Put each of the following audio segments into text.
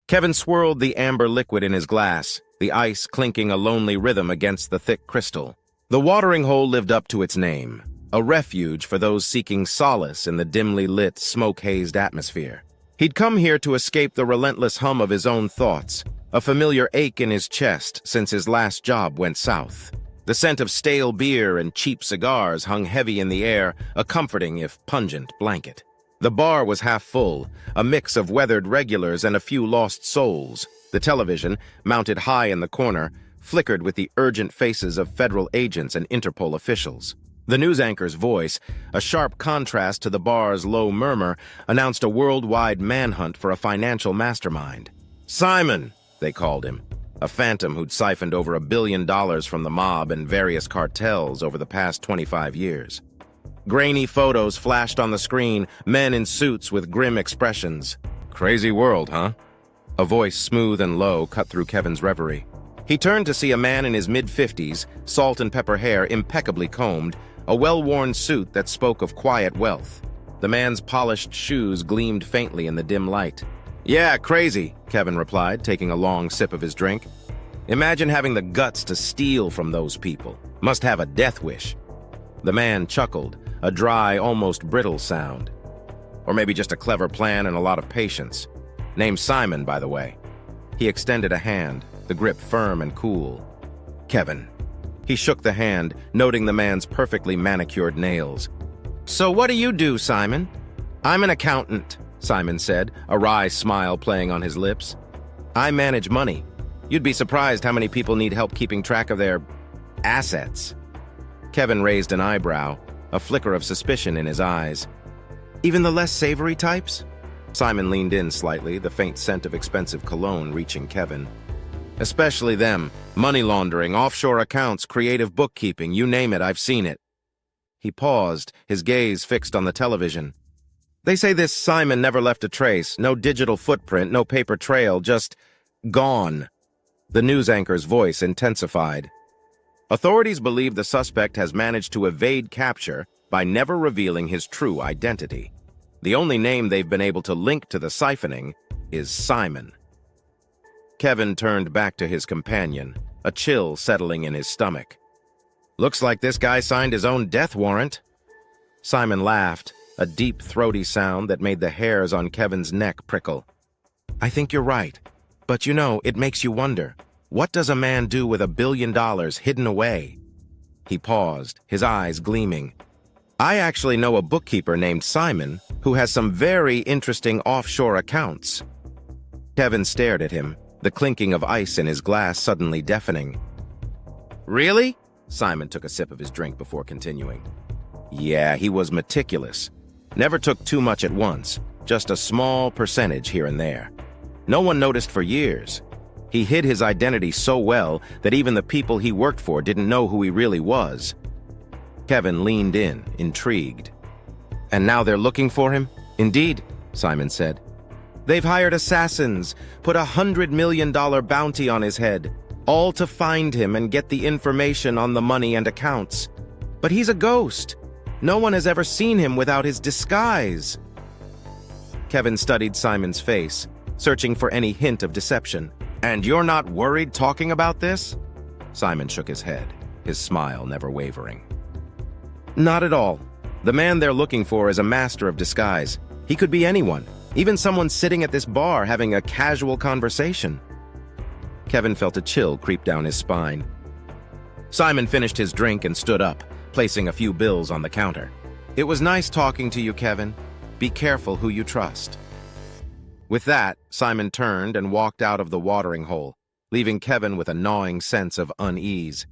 Kevin swirled the amber liquid in his glass, the ice clinking a lonely rhythm against the thick crystal. The watering hole lived up to its name, a refuge for those seeking solace in the dimly lit, smoke-hazed atmosphere. He'd come here to escape the relentless hum of his own thoughts, a familiar ache in his chest since his last job went south. The scent of stale beer and cheap cigars hung heavy in the air, a comforting if pungent blanket. The bar was half full, a mix of weathered regulars and a few lost souls. The television, mounted high in the corner, flickered with the urgent faces of federal agents and Interpol officials. The news anchor's voice, a sharp contrast to the bar's low murmur, announced a worldwide manhunt for a financial mastermind. Simon, they called him, a phantom who'd siphoned over $1 billion from the mob and various cartels over the past 25 years. Grainy photos flashed on the screen, men in suits with grim expressions. Crazy world, huh? A voice smooth and low cut through Kevin's reverie. He turned to see a man in his mid-50s, salt and pepper hair impeccably combed, a well-worn suit that spoke of quiet wealth. The man's polished shoes gleamed faintly in the dim light. Yeah, crazy, Kevin replied, taking a long sip of his drink. Imagine having the guts to steal from those people. Must have a death wish. The man chuckled, a dry, almost brittle sound. Or maybe just a clever plan and a lot of patience. Named Simon, by the way. He extended a hand, the grip firm and cool. Kevin. He shook the hand, noting the man's perfectly manicured nails. So what do you do, Simon? I'm an accountant, Simon said, a wry smile playing on his lips. I manage money. You'd be surprised how many people need help keeping track of their assets. Kevin raised an eyebrow, a flicker of suspicion in his eyes. Even the less savory types? Simon leaned in slightly, the faint scent of expensive cologne reaching Kevin. Especially them. Money laundering, offshore accounts, creative bookkeeping, you name it, I've seen it. He paused, his gaze fixed on the television. They say this Simon never left a trace, no digital footprint, no paper trail, just gone. The news anchor's voice intensified. Authorities believe the suspect has managed to evade capture by never revealing his true identity. The only name they've been able to link to the siphoning is Simon. Kevin turned back to his companion, a chill settling in his stomach. Looks like this guy signed his own death warrant. Simon laughed, a deep, throaty sound that made the hairs on Kevin's neck prickle. I think you're right, but you know, it makes you wonder. What does a man do with $1 billion hidden away? He paused, his eyes gleaming. I actually know a bookkeeper named Simon who has some very interesting offshore accounts. Kevin stared at him, the clinking of ice in his glass suddenly deafening. Really? Simon took a sip of his drink before continuing. Yeah, he was meticulous. Never took too much at once, just a small percentage here and there. No one noticed for years. He hid his identity so well that even the people he worked for didn't know who he really was. Kevin leaned in, intrigued. And now they're looking for him? Indeed, Simon said. They've hired assassins, put $100 million bounty on his head, all to find him and get the information on the money and accounts. But he's a ghost. No one has ever seen him without his disguise. Kevin studied Simon's face, searching for any hint of deception. And you're not worried talking about this? Simon shook his head, his smile never wavering. Not at all. The man they're looking for is a master of disguise. He could be anyone, even someone sitting at this bar having a casual conversation. Kevin felt a chill creep down his spine. Simon finished his drink and stood up, placing a few bills on the counter. It was nice talking to you, Kevin. Be careful who you trust. With that, Simon turned and walked out of the watering hole, leaving Kevin with a gnawing sense of unease.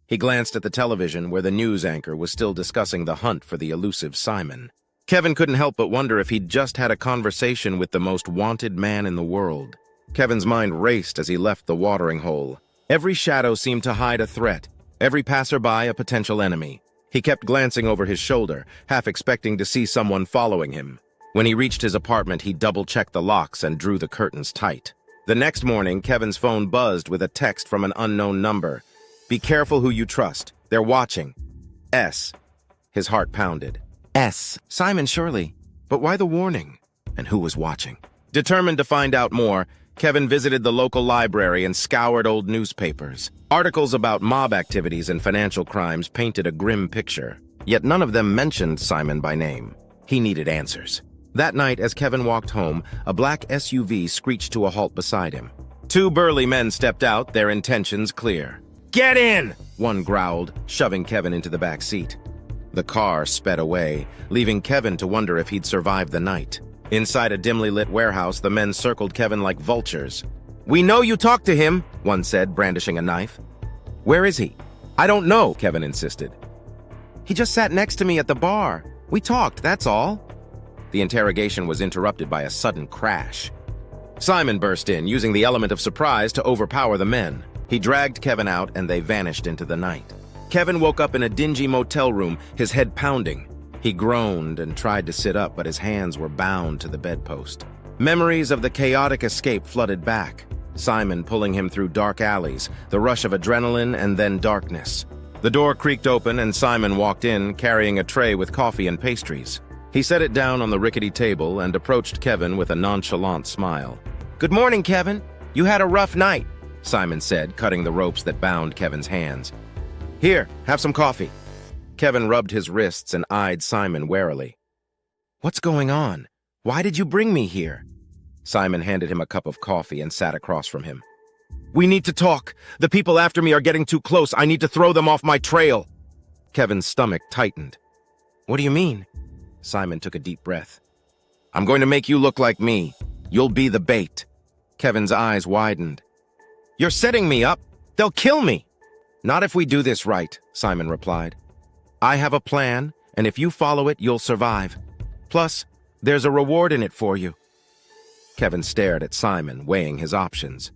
He glanced at the television where the news anchor was still discussing the hunt for the elusive Simon. Kevin couldn't help but wonder if he'd just had a conversation with the most wanted man in the world. Kevin's mind raced as he left the watering hole. Every shadow seemed to hide a threat, every passerby a potential enemy. He kept glancing over his shoulder, half expecting to see someone following him. When he reached his apartment, he double-checked the locks and drew the curtains tight. The next morning, Kevin's phone buzzed with a text from an unknown number. Be careful who you trust. They're watching. S. His heart pounded. S. Simon, surely. But why the warning? And who was watching? Determined to find out more, Kevin visited the local library and scoured old newspapers. Articles about mob activities and financial crimes painted a grim picture, yet none of them mentioned Simon by name. He needed answers. That night, as Kevin walked home, a black SUV screeched to a halt beside him. Two burly men stepped out, their intentions clear. "Get in!" one growled, shoving Kevin into the back seat. The car sped away, leaving Kevin to wonder if he'd survive the night. Inside a dimly lit warehouse, the men circled Kevin like vultures. "We know you talked to him," one said, brandishing a knife. "Where is he?" "I don't know," Kevin insisted. "He just sat next to me at the bar. We talked, that's all." The interrogation was interrupted by a sudden crash. Simon burst in, using the element of surprise to overpower the men. He dragged Kevin out, and they vanished into the night. Kevin woke up in a dingy motel room, his head pounding. He groaned and tried to sit up, but his hands were bound to the bedpost. Memories of the chaotic escape flooded back. Simon pulling him through dark alleys, the rush of adrenaline and then darkness. The door creaked open and Simon walked in, carrying a tray with coffee and pastries. He set it down on the rickety table and approached Kevin with a nonchalant smile. "Good morning, Kevin. You had a rough night," Simon said, cutting the ropes that bound Kevin's hands. "Here, have some coffee." Kevin rubbed his wrists and eyed Simon warily. "What's going on? Why did you bring me here?" Simon handed him a cup of coffee and sat across from him. "We need to talk. The people after me are getting too close. I need to throw them off my trail." Kevin's stomach tightened. "What do you mean?" Simon took a deep breath. "I'm going to make you look like me. You'll be the bait." Kevin's eyes widened. "You're setting me up. They'll kill me." "Not if we do this right," Simon replied. "I have a plan, and if you follow it, you'll survive. Plus, there's a reward in it for you." Kevin stared at Simon, weighing his options.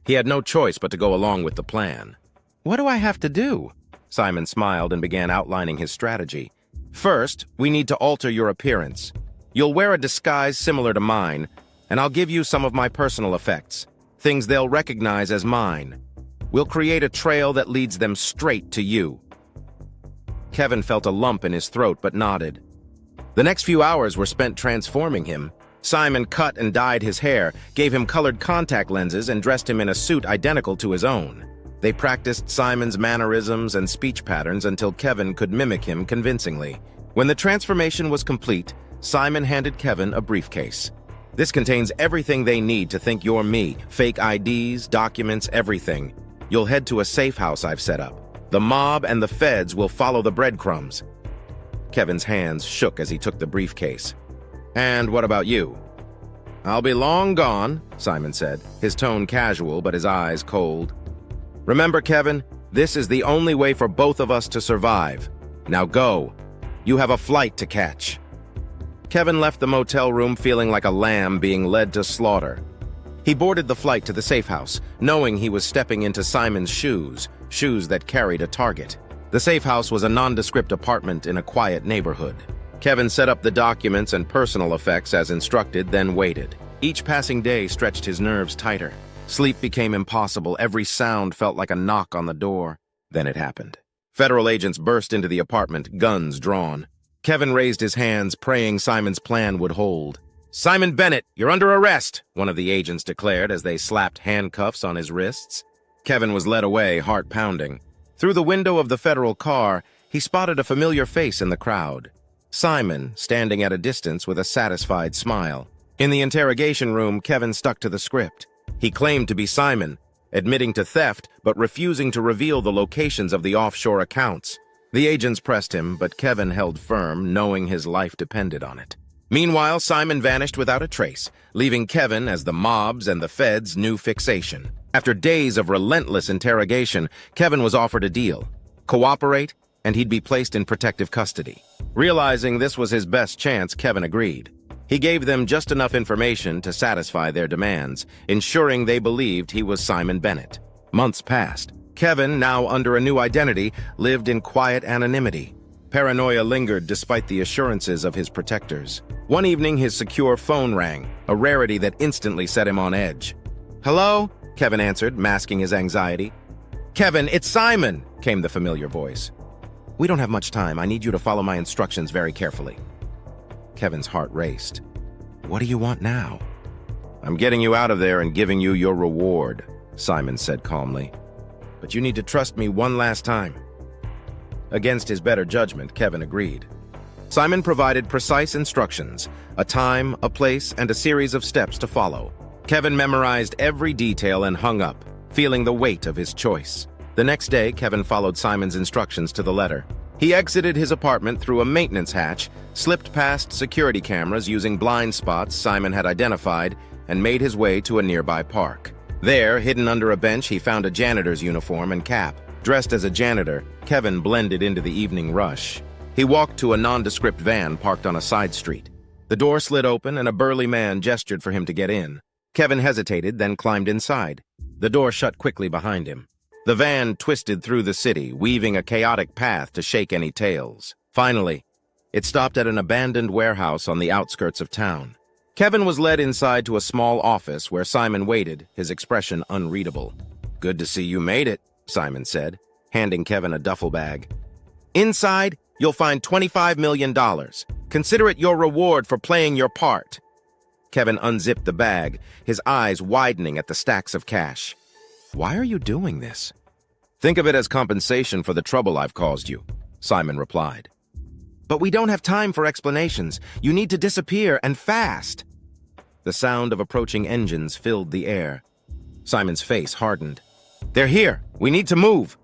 He had no choice but to go along with the plan. "What do I have to do?" Simon smiled and began outlining his strategy. "First, we need to alter your appearance. You'll wear a disguise similar to mine, and I'll give you some of my personal effects, things they'll recognize as mine. We'll create a trail that leads them straight to you." Kevin felt a lump in his throat but nodded. The next few hours were spent transforming him. Simon cut and dyed his hair, gave him colored contact lenses, and dressed him in a suit identical to his own. They practiced Simon's mannerisms and speech patterns until Kevin could mimic him convincingly. When the transformation was complete, Simon handed Kevin a briefcase. "This contains everything they need to think you're me, fake IDs, documents, everything. You'll head to a safe house I've set up. The mob and the feds will follow the breadcrumbs." Kevin's hands shook as he took the briefcase. "And what about you?" "I'll be long gone," Simon said, his tone casual but his eyes cold. "Remember, Kevin, this is the only way for both of us to survive. Now go. You have a flight to catch." Kevin left the motel room feeling like a lamb being led to slaughter. He boarded the flight to the safe house, knowing he was stepping into Simon's shoes that carried a target. The safe house was a nondescript apartment in a quiet neighborhood. Kevin set up the documents and personal effects as instructed, then waited. Each passing day stretched his nerves tighter. Sleep became impossible. Every sound felt like a knock on the door. Then it happened. Federal agents burst into the apartment, guns drawn. Kevin raised his hands, praying Simon's plan would hold. "Simon Bennett, you're under arrest," one of the agents declared as they slapped handcuffs on his wrists. Kevin was led away, heart pounding. Through the window of the federal car, he spotted a familiar face in the crowd. Simon, standing at a distance with a satisfied smile. In the interrogation room, Kevin stuck to the script. He claimed to be Simon, admitting to theft but refusing to reveal the locations of the offshore accounts. The agents pressed him, but Kevin held firm, knowing his life depended on it. Meanwhile, Simon vanished without a trace, leaving Kevin as the mob's and the feds' new fixation. After days of relentless interrogation, Kevin was offered a deal. Cooperate, and he'd be placed in protective custody. Realizing this was his best chance, Kevin agreed. He gave them just enough information to satisfy their demands, ensuring they believed he was Simon Bennett. Months passed. Kevin, now under a new identity, lived in quiet anonymity. Paranoia lingered despite the assurances of his protectors. One evening, his secure phone rang, a rarity that instantly set him on edge. "Hello?" Kevin answered, masking his anxiety. "Kevin, it's Simon," came the familiar voice. "We don't have much time. I need you to follow my instructions very carefully." Kevin's heart raced. "What do you want now?" I'm getting you out of there and giving you your reward, Simon said calmly. But you need to trust me one last time. Against his better judgment, Kevin agreed. Simon provided precise instructions, a time, a place, and a series of steps to follow. Kevin memorized every detail and hung up, feeling the weight of his choice. The next day, Kevin followed Simon's instructions to the letter. He exited his apartment through a maintenance hatch, slipped past security cameras using blind spots Simon had identified, and made his way to a nearby park. There, hidden under a bench, he found a janitor's uniform and cap. Dressed as a janitor, Kevin blended into the evening rush. He walked to a nondescript van parked on a side street. The door slid open and a burly man gestured for him to get in. Kevin hesitated, then climbed inside. The door shut quickly behind him. The van twisted through the city, weaving a chaotic path to shake any tales. Finally, it stopped at an abandoned warehouse on the outskirts of town. Kevin was led inside to a small office where Simon waited, his expression unreadable. "Good to see you made it," Simon said, handing Kevin a duffel bag. "Inside, you'll find $25 million. Consider it your reward for playing your part." Kevin unzipped the bag, his eyes widening at the stacks of cash. "Why are you doing this?" "Think of it as compensation for the trouble I've caused you," Simon replied. "But we don't have time for explanations. You need to disappear, and fast." The sound of approaching engines filled the air. Simon's face hardened. "They're here. We need to move."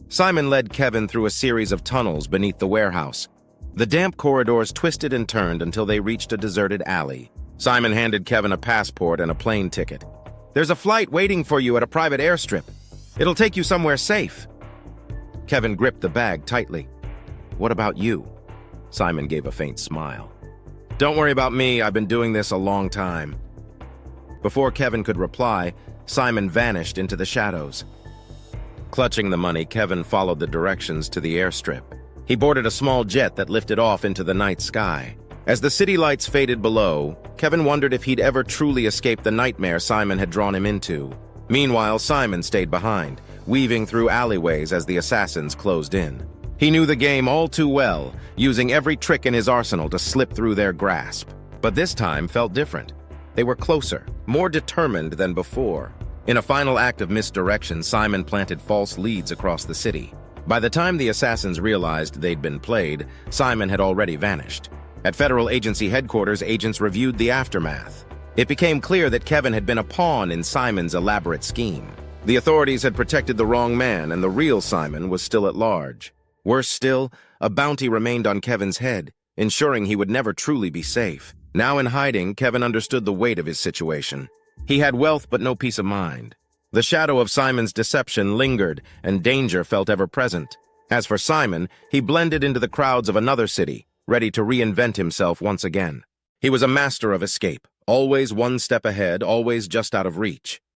Simon led Kevin through a series of tunnels beneath the warehouse. The damp corridors twisted and turned until they reached a deserted alley. Simon handed Kevin a passport and a plane ticket. "There's a flight waiting for you at a private airstrip. It'll take you somewhere safe." Kevin gripped the bag tightly. "What about you?" Simon gave a faint smile. "Don't worry about me. I've been doing this a long time." Before Kevin could reply, Simon vanished into the shadows. Clutching the money, Kevin followed the directions to the airstrip. He boarded a small jet that lifted off into the night sky. As the city lights faded below, Kevin wondered if he'd ever truly escaped the nightmare Simon had drawn him into. Meanwhile, Simon stayed behind, weaving through alleyways as the assassins closed in. He knew the game all too well, using every trick in his arsenal to slip through their grasp. But this time felt different. They were closer, more determined than before. In a final act of misdirection, Simon planted false leads across the city. By the time the assassins realized they'd been played, Simon had already vanished. At federal agency headquarters, agents reviewed the aftermath. It became clear that Kevin had been a pawn in Simon's elaborate scheme. The authorities had protected the wrong man, and the real Simon was still at large. Worse still, a bounty remained on Kevin's head, ensuring he would never truly be safe. Now in hiding, Kevin understood the weight of his situation. He had wealth but no peace of mind. The shadow of Simon's deception lingered, and danger felt ever present. As for Simon, he blended into the crowds of another city, ready to reinvent himself once again. He was a master of escape, always one step ahead, always just out of reach.